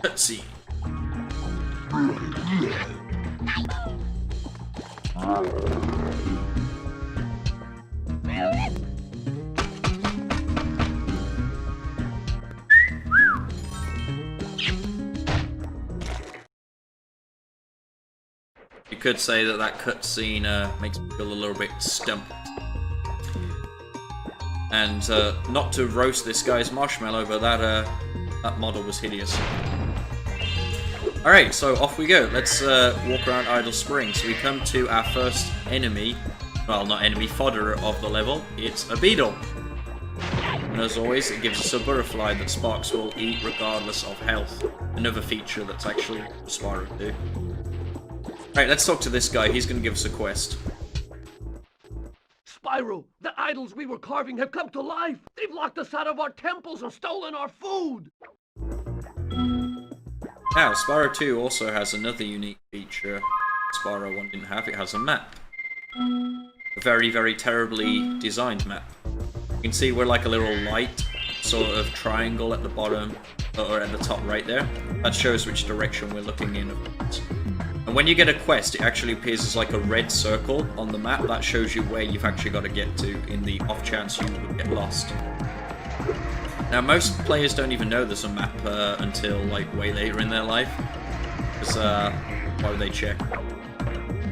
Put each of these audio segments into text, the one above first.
Cutscene. You could say that that cutscene makes me feel a little bit stumped. And not to roast this guy's marshmallow, but that model was hideous. Alright, so off we go. Let's walk around Idle Springs. So we come to our first enemy, well, not enemy, fodder of the level. It's a beetle. And as always, it gives us a butterfly that Sparks will eat regardless of health. Another feature that's actually Spyro do. Alright, let's talk to this guy. He's going to give us a quest. Spyro, the idols we were carving have come to life! They've locked us out of our temples and stolen our food! Now, Spyro 2 also has another unique feature Spyro 1 didn't have. It has a map. A very, very terribly designed map. You can see we're like a little light sort of triangle at the bottom, or at the top right there. That shows which direction we're looking in. And when you get a quest, it actually appears as like a red circle on the map. That shows you where you've actually got to get to in the off chance you would get lost. Now, most players don't even know there's a map until like way later in their life. Because why would they check?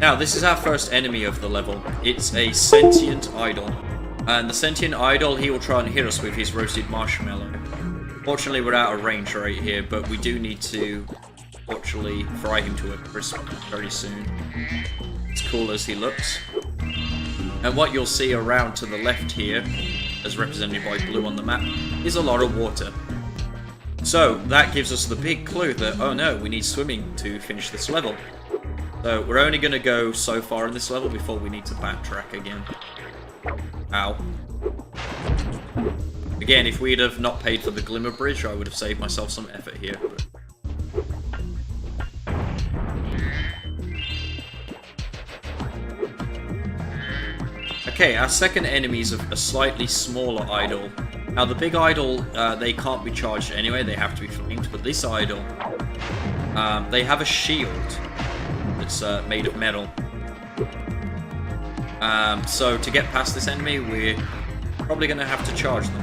Now, this is our first enemy of the level. It's a sentient idol. And the sentient idol, he will try and hit us with his roasted marshmallow. Fortunately, we're out of range right here, but we do need to fortunately fry him to a crisp very soon. As cool as he looks. And what you'll see around to the left here, as represented by blue on the map, is a lot of water. So that gives us the big clue that, oh no, we need swimming to finish this level. So we're only going to go so far in this level before we need to backtrack again. Ow. Again, if we'd have not paid for the Glimmer Bridge, I would have saved myself some effort here. But... Okay, our second enemy is a slightly smaller idol. Now, the big idol, they can't be charged anyway, they have to be flamed, but this idol, they have a shield that's made of metal. So to get past this enemy, we're probably going to have to charge them.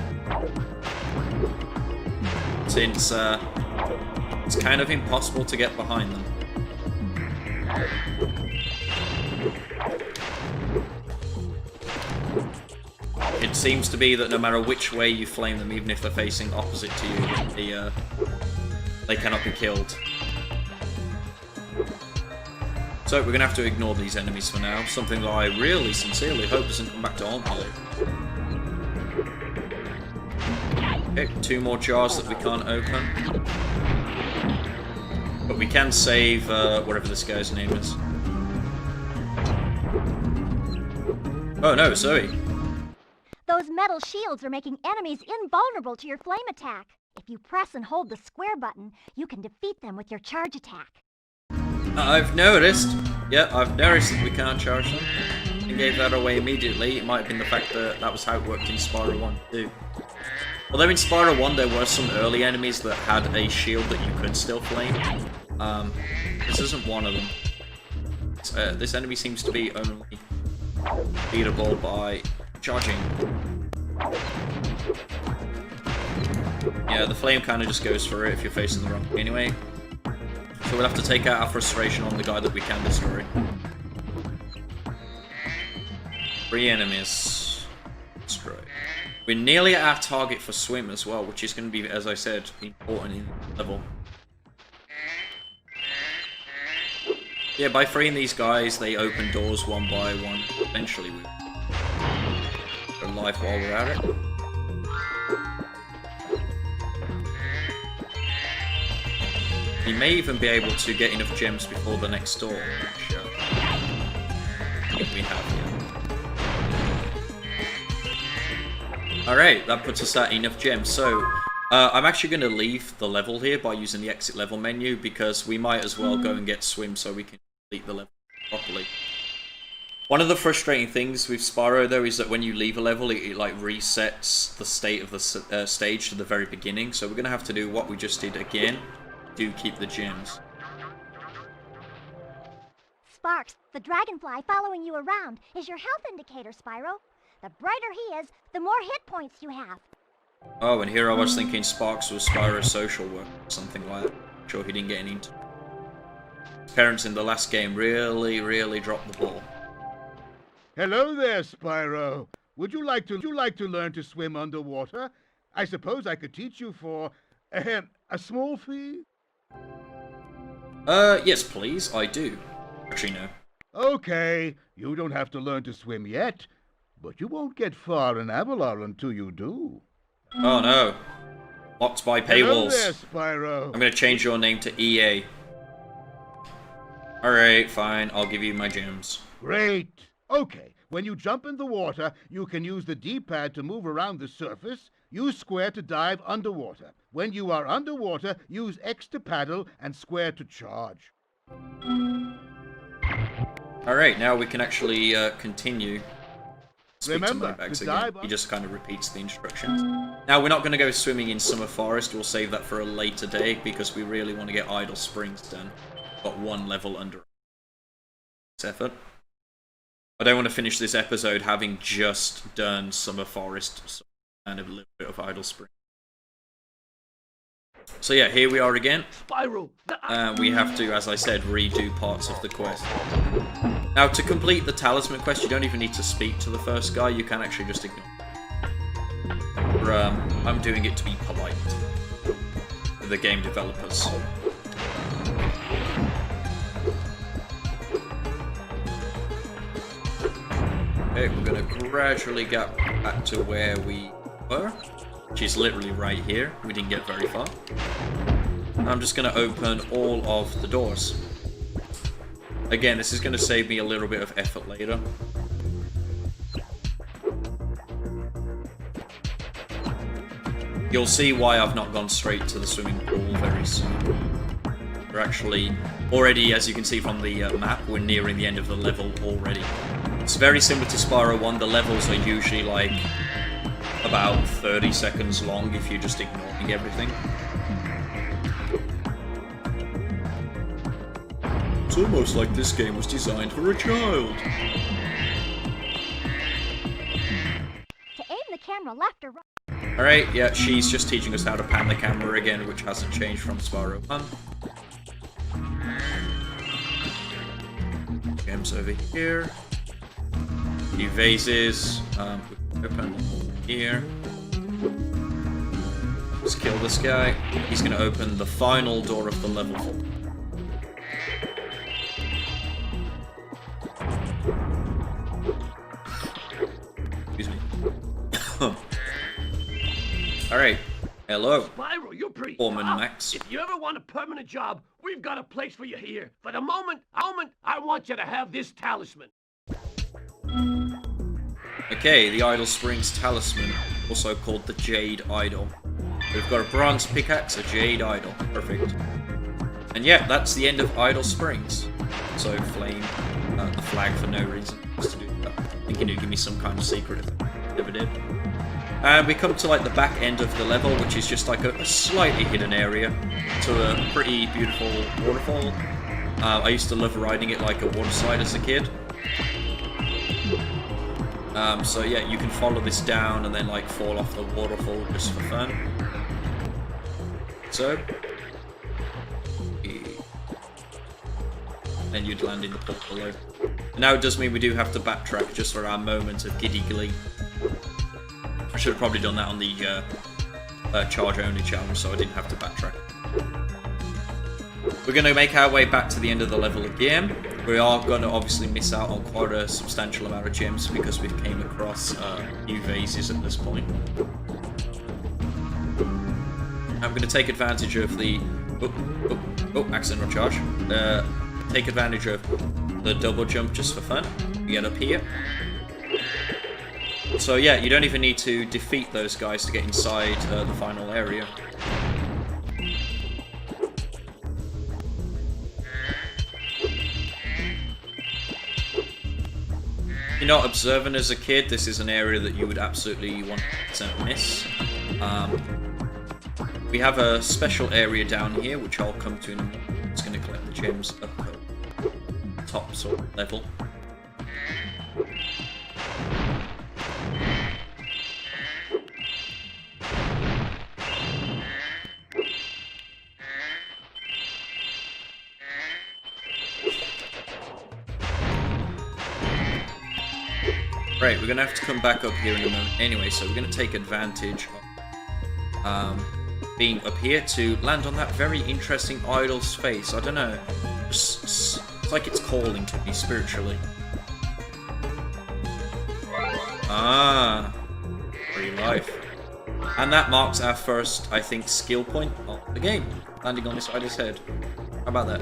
Since it's kind of impossible to get behind them. It seems to be that no matter which way you flame them, even if they're facing opposite to you, they cannot be killed. So we're going to have to ignore these enemies for now, something that I really sincerely hope doesn't come back to haunt me. Okay, 2 more jars that we can't open. But we can save whatever this guy's name is. Oh no, Zoe. Those metal shields are making enemies invulnerable to your flame attack. If you press and hold the square button, you can defeat them with your charge attack. I've noticed. Yeah, I've noticed that we can't charge them. I gave that away immediately. It might have been the fact that that was how it worked in Spyro 1 too. Although in Spyro 1 there were some early enemies that had a shield that you could still flame. This isn't one of them. This enemy seems to be only beatable by charging. Yeah, the flame kind of just goes for it if you're facing the wrong way anyway. So we'll have to take out our frustration on the guy that we can destroy. 3 enemies. Destroy. We're nearly at our target for swim as well, which is going to be, as I said, important in the level. Yeah, by freeing these guys, they open doors one by one. Eventually we're alive while we're at it. We may even be able to get enough gems before the next door, which I think we have here. Alright, that puts us at enough gems. So, I'm actually going to leave the level here by using the exit level menu, because we might as well go and get swim so we can complete the level properly. One of the frustrating things with Spyro, though, is that when you leave a level, it like resets the state of the stage to the very beginning. So we're going to have to do what we just did again. do keep the gems. Sparks, the dragonfly following you around is your health indicator, Spyro. The brighter he is, the more hit points you have. Oh, and here I was thinking Sparks was Spyro's social work, something like that. Sure he didn't get any into. His parents in the last game really dropped the ball. Hello there, Spyro. Would you like to learn to swim underwater? I suppose I could teach you for a small fee. Yes, please, I do. Actually, no. Okay, you don't have to learn to swim yet, but you won't get far in Avalar until you do. Oh no. Locked by Hello paywalls. there, Spyro. I'm gonna change your name to EA. Alright, fine, I'll give you my gems. Great. Okay, when you jump in the water, you can use the D-pad to move around the surface. Use square to dive underwater. When you are underwater, use X to paddle and square to charge. Alright, now we can actually continue. Speak Remember, to Manic to again. dive He just kind of repeats the instructions. Now, we're not going to go swimming in Summer Forest. We'll save that for a later day because we really want to get Idle Springs done. Got one level under this effort. I don't want to finish this episode having just done Summer Forest and a little bit of Idle Springs. So yeah, here we are again. Spyro, We have to, as I said, redo parts of the quest. Now, to complete the talisman quest, you don't even need to speak to the first guy. You can actually just ignore him. I'm doing it to be polite to the game developers. Okay, we're going to gradually get back to where we were, which is literally right here. We didn't get very far. I'm just going to open all of the doors. Again, this is going to save me a little bit of effort later. You'll see why I've not gone straight to the swimming pool very soon. We're actually already, as you can see from the map, we're nearing the end of the level already. It's very similar to Spyro 1. The levels are usually like about 30 seconds long if you're just ignoring everything. It's almost like this game was designed for a child. To aim the camera left or right. Alright, yeah, she's just teaching us how to pan the camera again, which hasn't changed from Spyro 1. Gems over here. New vases. We can open here. Let's kill this guy. He's going to open the final door of the level. Excuse me. Alright. Hello. Spyro, you're pretty Foreman tough. Max. If you ever want a permanent job, we've got a place for you here. For the moment, I want you to have this talisman. Okay, the Idle Springs Talisman, also called the Jade Idol. We've got a bronze pickaxe, a Jade Idol. Perfect. And yeah, that's the end of Idle Springs. So, flame the flag for no reason. Just to do that. Thinking it'd give me some kind of secret if I never did. And we come to like the back end of the level, which is just like a slightly hidden area to a pretty beautiful waterfall. I used to love riding it like a water slide as a kid. So yeah, you can follow this down and then like fall off the waterfall just for fun. So, then you'd land in the pool below. Now it does mean we do have to backtrack just for our moment of giddy glee. I should have probably done that on the charge only challenge, so I didn't have to backtrack. We're going to make our way back to the end of the level again. We are going to obviously miss out on quite a substantial amount of gems because we've came across new vases at this point. I'm going to take advantage of the... accidental charge. Take advantage of the double jump just for fun. Get up here. So yeah, you don't even need to defeat those guys to get inside the final area. If you're not observant as a kid, this is an area that you would absolutely 100% miss. we have a special area down here, which I'll come to in a minute. It's going to collect the gems up at the top sort of level. Right, we're going to have to come back up here in a moment anyway, so we're going to take advantage of being up here to land on that very interesting idol's face. I don't know, it's like it's calling to me spiritually. Ah, free life. And that marks our first, I think, skill point of the game, landing on this idol's head. How about that?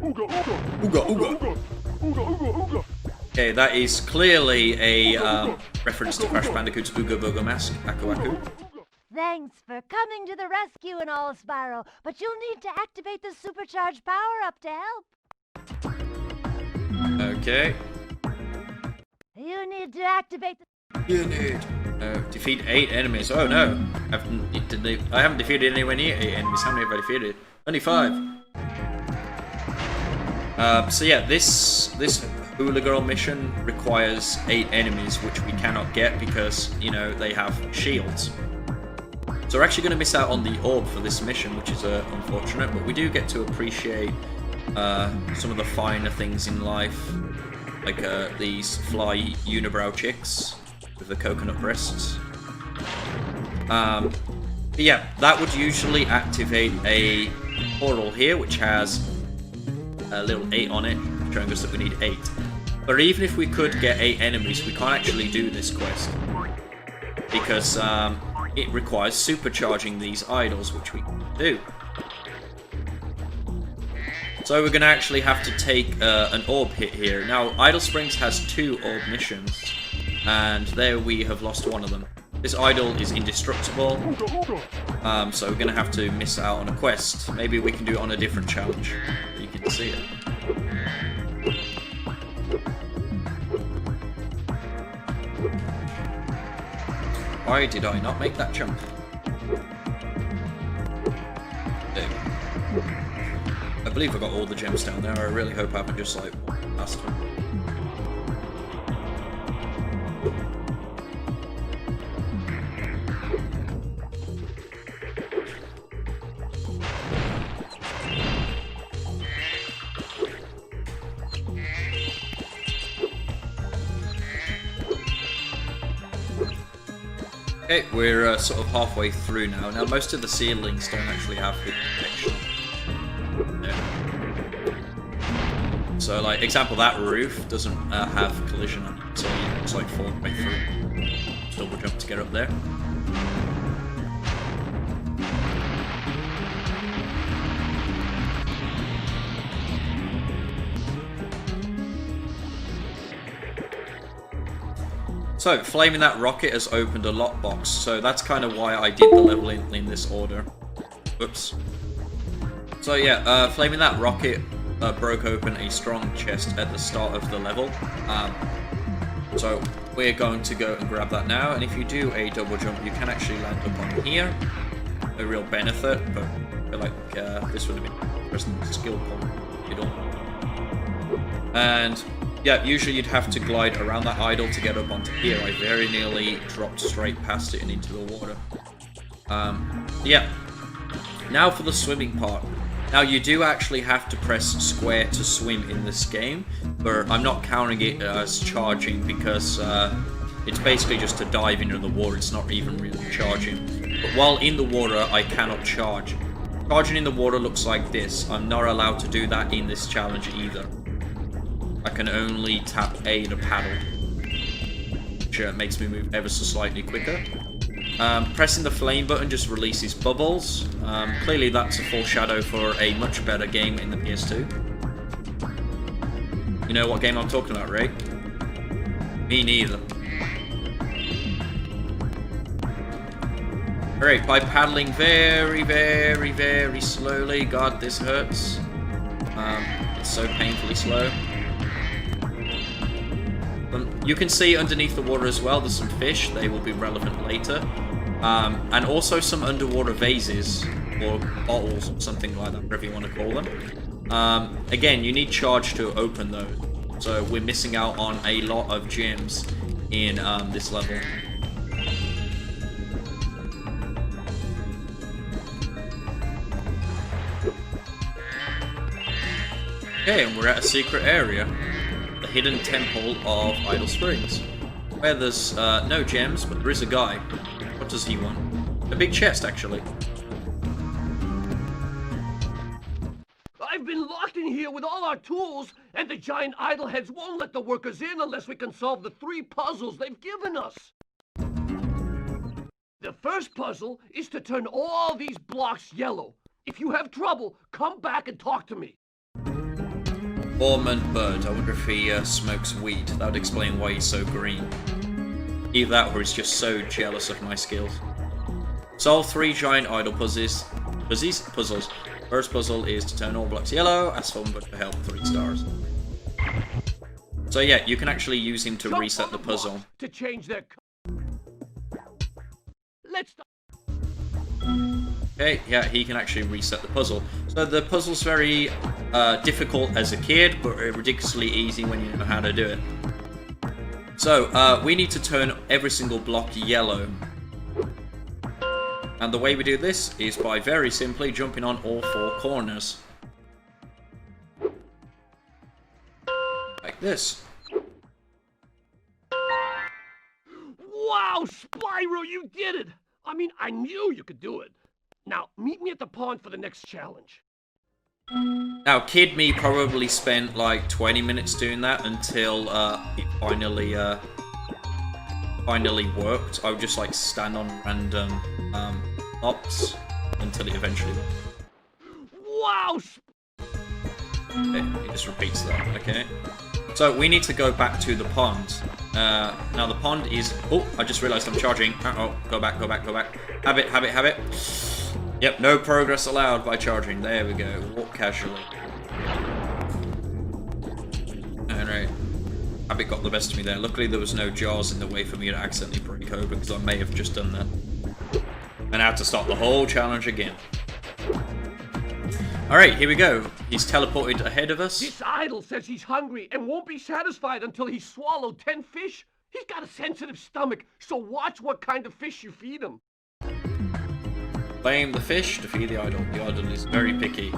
Ooga, ooga. Okay, that is clearly a reference to Crash Bandicoot's Ooga Booga Mask, Aku Aku. Thanks for coming to the rescue and all, Spyro, but you'll need to activate the supercharged power-up to help. Okay. You need to activate the... You need... defeat 8 enemies. Oh no. I haven't defeated anywhere near 8 enemies. How many have I defeated? Only 5. So yeah, this Hula Girl mission requires 8 enemies, which we cannot get because, you know, they have shields. So we're actually going to miss out on the orb for this mission, which is unfortunate, but we do get to appreciate some of the finer things in life, like these fly unibrow chicks with the coconut breasts. But yeah, that would usually activate a portal here, which has a little 8 on it, showing us that we need 8. But even if we could get 8 enemies, we can't actually do this quest because it requires supercharging these idols, which we can do. So we're going to actually have to take an orb hit here. Now, Idol Springs has 2 orb missions, and there we have lost one of them. This idol is indestructible, so we're going to have to miss out on a quest. Maybe we can do it on a different challenge. You can see it. Why did I not make that jump? There. I believe I got all the gems down there. I really hope I haven't just like walked past them. Okay, we're sort of halfway through now. Now, most of the ceilings don't actually have hit detection. Yeah. So, like, example, that roof doesn't have collision on it, so it's like 4 way through. Double jump to get up there. So, flaming that rocket has opened a lockbox, so that's kind of why I did the level in this order. Oops. So yeah, flaming that rocket broke open a strong chest at the start of the level. So we're going to go and grab that now, and if you do a double jump, you can actually land up on here. A real benefit, but I feel like this would have been a personal skill point. You don't. And yeah, usually you'd have to glide around that idol to get up onto here. I very nearly dropped straight past it and into the water. Yeah. Now for the swimming part. Now you do actually have to press square to swim in this game, but I'm not counting it as charging because it's basically just to dive into the water. It's not even really charging. But while in the water, I cannot charge. Charging in the water looks like this. I'm not allowed to do that in this challenge either. I can only tap A to paddle, which makes me move ever so slightly quicker. Pressing the flame button just releases bubbles. Clearly that's a foreshadow for a much better game in the PS2. You know what game I'm talking about, Ray? Me neither. Alright, by paddling very, very, very slowly. God, this hurts. It's so painfully slow. You can see underneath the water as well, there's some fish. They will be relevant later. And also some underwater vases, or bottles, or something like that, whatever you want to call them. Again, you need charge to open those. So we're missing out on a lot of gems in this level. Okay, and we're at a secret area. The hidden temple of Idle Springs. Where there's no gems, but there is a guy. What does he want? A big chest, actually. I've been locked in here with all our tools, and the giant idle heads won't let the workers in unless we can solve the 3 puzzles they've given us. The first puzzle is to turn all these blocks yellow. If you have trouble, come back and talk to me. Ormond Bird. I wonder if he smokes weed. That would explain why he's so green. Either that or he's just so jealous of my skills. Solve 3 giant idle puzzles. First puzzle is to turn all blocks yellow. Ask Ormond for help. 3 stars. So yeah, you can actually use him to reset the puzzle. To change their... Let's... Okay, yeah, he can actually reset the puzzle. So the puzzle's very difficult as a kid, but ridiculously easy when you know how to do it. So, we need to turn every single block yellow. And the way we do this is by very simply jumping on all 4 corners. Like this. Wow, Spyro, you did it! I mean, I knew you could do it. Now, meet me at the pond for the next challenge. Now, kid me probably spent like 20 minutes doing that until it finally worked. I would just like stand on random ops until it eventually worked. Wow! Okay, it just repeats that, okay. So, we need to go back to the pond. Now, the pond is... Oh, I just realised I'm charging. Uh-oh, go back. Habit. Yep, no progress allowed by charging. There we go. Walk casually. Alright. Habit got the best of me there. Luckily, there was no jars in the way for me to accidentally break open, because I may have just done that. And I had to start the whole challenge again. Alright, here we go. He's teleported ahead of us. This idol says he's hungry and won't be satisfied until he's swallowed 10 fish. He's got a sensitive stomach, so watch what kind of fish you feed him. Blame the fish to feed the idol. The idol is very picky.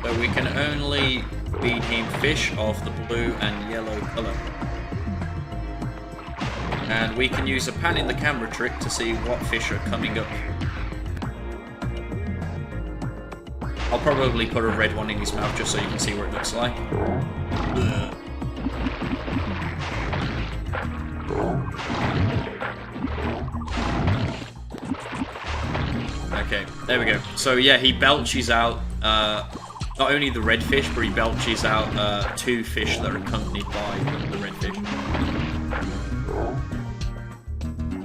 So we can only feed him fish of the blue and yellow colour. And we can use a pan in the camera trick to see what fish are coming up. I'll probably put a red one in his mouth just so you can see what it looks like. Okay, there we go. So yeah, he belches out not only the red fish, but he belches out 2 fish that are accompanied by the red fish.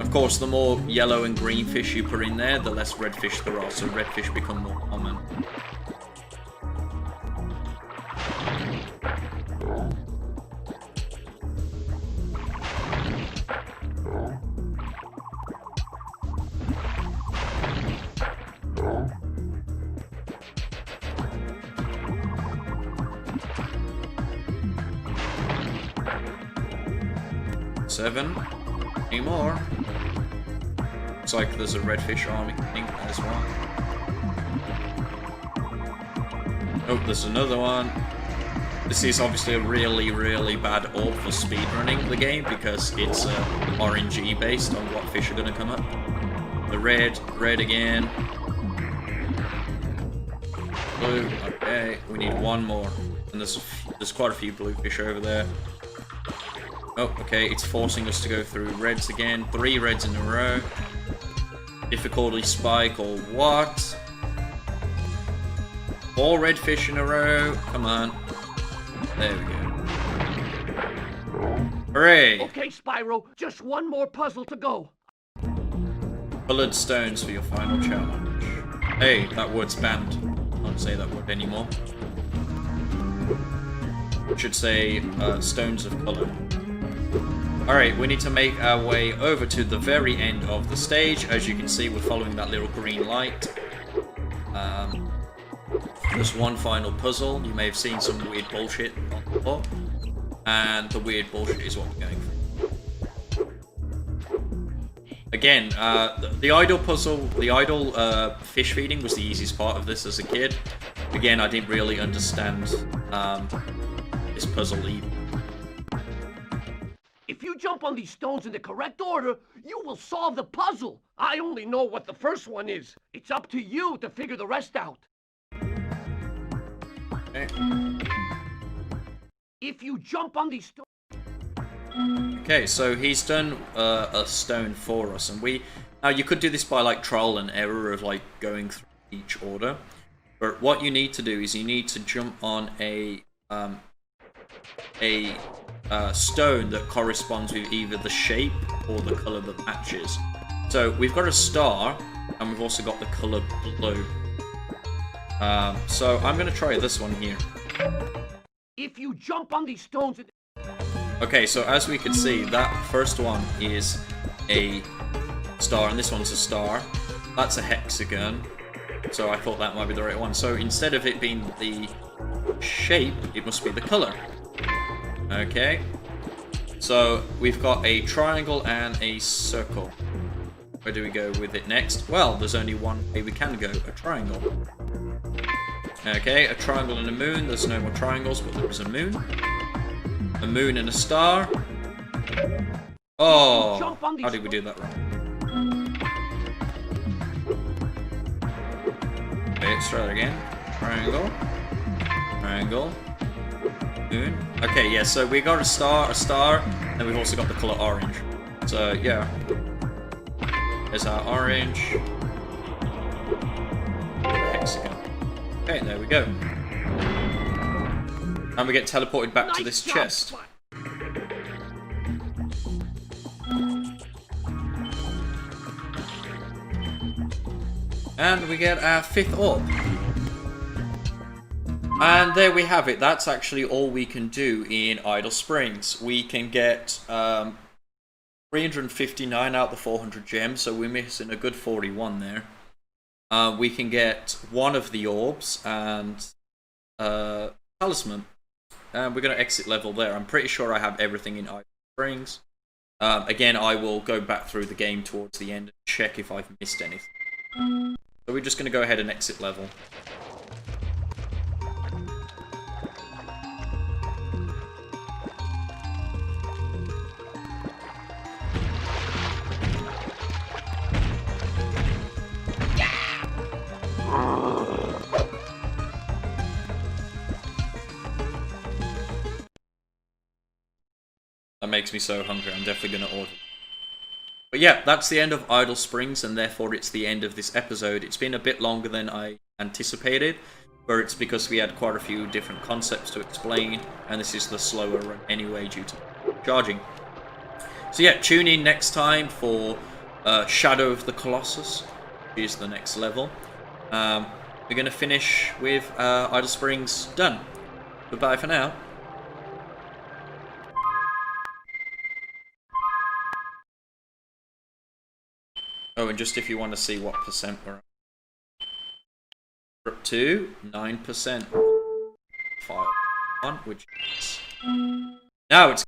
Of course, the more yellow and green fish you put in there, the less red fish there are, so red fish become more common. Seven. Any more? Looks like there's a redfish army thing as well. Oh, there's another one. This is obviously a really, really bad orb for speedrunning the game because it's RNG based on what fish are going to come up. The red again. Blue, okay. We need one more. And there's quite a few blue fish over there. Oh, okay, it's forcing us to go through reds again. 3 reds in a row. Difficulty spike or what? 4 red fish in a row. Come on. There we go. Hooray! Okay, Spyro, just one more puzzle to go. Coloured stones for your final challenge. Hey, that word's banned. I can't say that word anymore. It should say stones of colour. Alright, we need to make our way over to the very end of the stage. As you can see, we're following that little green light. There's one final puzzle. You may have seen some weird bullshit on the floor. And the weird bullshit is what we're going for. Again, the idle puzzle, the idle fish feeding was the easiest part of this as a kid. Again, I didn't really understand this puzzle either. If you jump on these stones in the correct order, you will solve the puzzle. I only know what the first one is. It's up to you to figure the rest out. Okay. If you jump on these stones... Okay, so he's done a stone for us, and now you could do this by like trial and error of like going through each order, but what you need to do is you need to jump on a stone that corresponds with either the shape or the color that matches. So we've got a star, and we've also got the color blue. So I'm gonna try this one here. If you jump on these stones... Okay, so as we can see, that first one is a star, and this one's a star. That's a hexagon, so I thought that might be the right one. So instead of it being the shape, it must be the color. Okay, so we've got a triangle and a circle. Where do we go with it next? Well, there's only one way we can go, a triangle. Okay, a triangle and a moon. There's no more triangles, but there is a moon. A moon and a star. Oh, how did we do that wrong? Okay, let's try that again. Triangle. Triangle. Moon. Okay, yeah, so we got a star, and we've also got the color orange. So, yeah. There's our orange. Hexagon. Okay, there we go. And we get teleported back to this chest. And we get our 5th orb. And there we have it. That's actually all we can do in Idle Springs. We can get 359 out of the 400 gems, so we're missing a good 41 there. We can get one of the orbs and talisman. And we're going to exit level there. I'm pretty sure I have everything in Idle Springs. Again, I will go back through the game towards the end and check if I've missed anything. So we're just going to go ahead and exit level. That makes me so hungry, I'm definitely going to order. But yeah, that's the end of Idle Springs, and therefore it's the end of this episode. It's been a bit longer than I anticipated, but it's because we had quite a few different concepts to explain, and this is the slower run anyway due to charging. So yeah, tune in next time for Shadow of the Colossus, which is the next level. We're going to finish with Idle Springs done. Goodbye for now. Oh, and just if you want to see what percent we're up to, 9%. File 1, which is... Now it's